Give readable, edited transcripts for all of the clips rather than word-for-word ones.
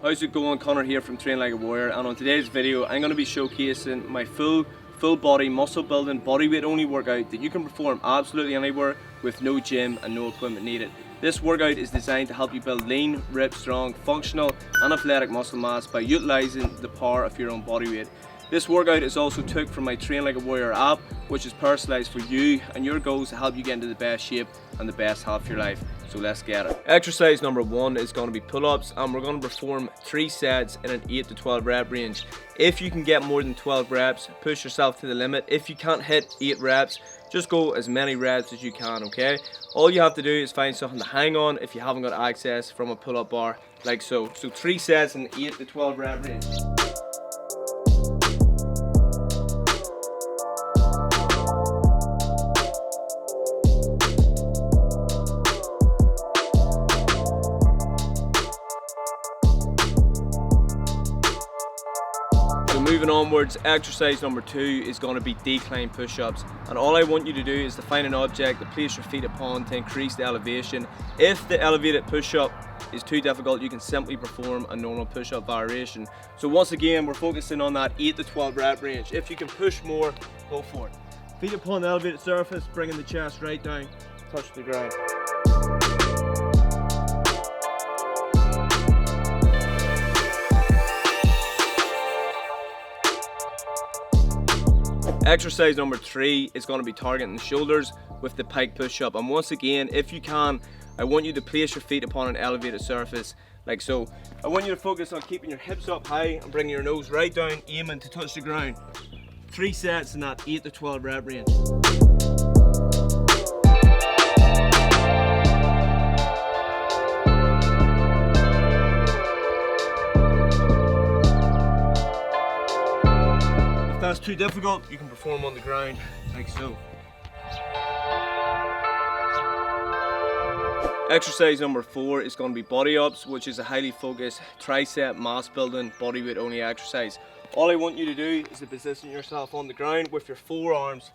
How's it going? Conor here from Train Like a Warrior, and on today's video I'm going to be showcasing my full body muscle building bodyweight only workout that you can perform absolutely anywhere with no gym and no equipment needed. This workout is designed to help you build lean, ripped, strong, functional and athletic muscle mass by utilising the power of your own body weight. This workout is also took from my Train Like a Warrior app, which is personalised for you and your goals to help you get into the best shape and the best health of your life. So let's get it. Exercise number 1 is going to be pull-ups, and we're going to perform 3 sets in an 8 to 12 rep range. If you can get more than 12 reps, push yourself to the limit. If you can't hit 8 reps, just go as many reps as you can, okay? All you have to do is find something to hang on if you haven't got access from a pull-up bar, like so. So 3 sets in the 8 to 12 rep range. Moving onwards, exercise number 2 is going to be decline push-ups, and all I want you to do is to find an object to place your feet upon to increase the elevation. If the elevated push-up is too difficult, you can simply perform a normal push-up variation. So once again, we're focusing on that 8 to 12 rep range. If you can push more, go for it. Feet upon the elevated surface, bringing the chest right down, touch the ground. Exercise number 3 is going to be targeting the shoulders with the pike push-up, and once again, if you can, I want you to place your feet upon an elevated surface like so. I want you to focus on keeping your hips up high and bringing your nose right down, aiming to touch the ground. 3 sets in that 8 to 12 rep range. If that's too difficult, you can perform on the ground like so. Exercise number 4 is going to be body ups, which is a highly focused tricep mass building bodyweight only exercise. All I want you to do is to position yourself on the ground with your forearms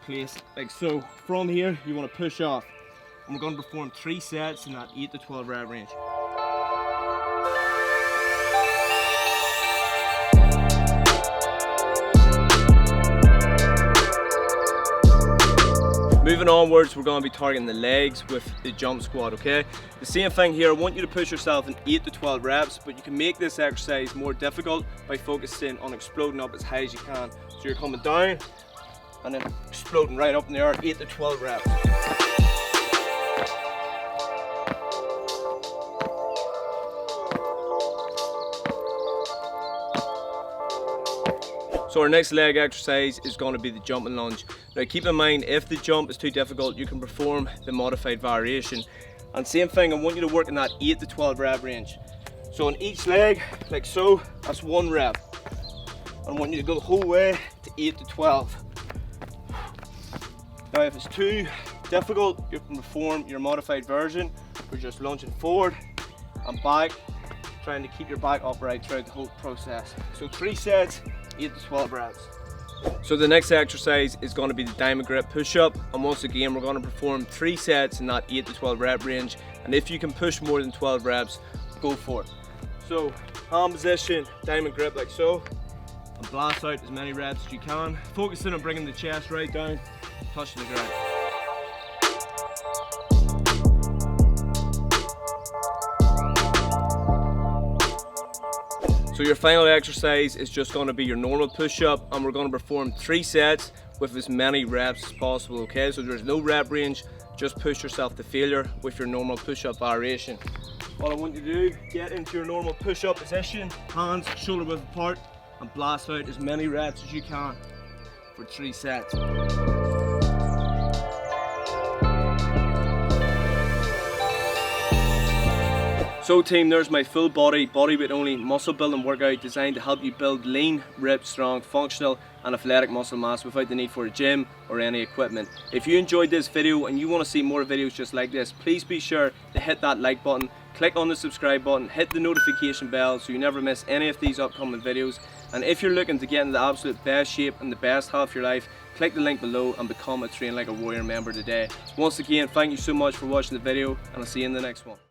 placed like so. From here, you want to push off, and we're going to perform 3 sets in that 8 to 12 rep range. Moving onwards, we're going to be targeting the legs with the jump squat, okay? The same thing here, I want you to push yourself in 8 to 12 reps, but you can make this exercise more difficult by focusing on exploding up as high as you can. So you're coming down and then exploding right up in the air, 8 to 12 reps. So our next leg exercise is going to be the jump and lunge. Now keep in mind, if the jump is too difficult, you can perform the modified variation. And same thing, I want you to work in that 8 to 12 rep range. So on each leg, like so, that's 1 rep. I want you to go the whole way to 8 to 12. Now if it's too difficult, you can perform your modified version. We're just lunging forward and back, trying to keep your back upright throughout the whole process. So 3 sets, 8 to 12 reps. So the next exercise is going to be the diamond grip push-up, and once again we're going to perform 3 sets in that 8 to 12 rep range, and if you can push more than 12 reps, go for it. So hand position, diamond grip like so, and blast out as many reps as you can, focusing on bringing the chest right down, touching the ground. So your final exercise is just going to be your normal push-up, and we're going to perform 3 sets with as many reps as possible, okay? So there's no rep range, just push yourself to failure with your normal push-up variation. All I want you to do, get into your normal push-up position, hands shoulder width apart, and blast out as many reps as you can for 3 sets. So team, there's my full body, bodyweight only muscle building workout designed to help you build lean, ripped, strong, functional and athletic muscle mass without the need for a gym or any equipment. If you enjoyed this video and you want to see more videos just like this, please be sure to hit that like button, click on the subscribe button, hit the notification bell so you never miss any of these upcoming videos. And if you're looking to get in the absolute best shape and the best health of your life, click the link below and become a Train Like a Warrior member today. Once again, thank you so much for watching the video, and I'll see you in the next one.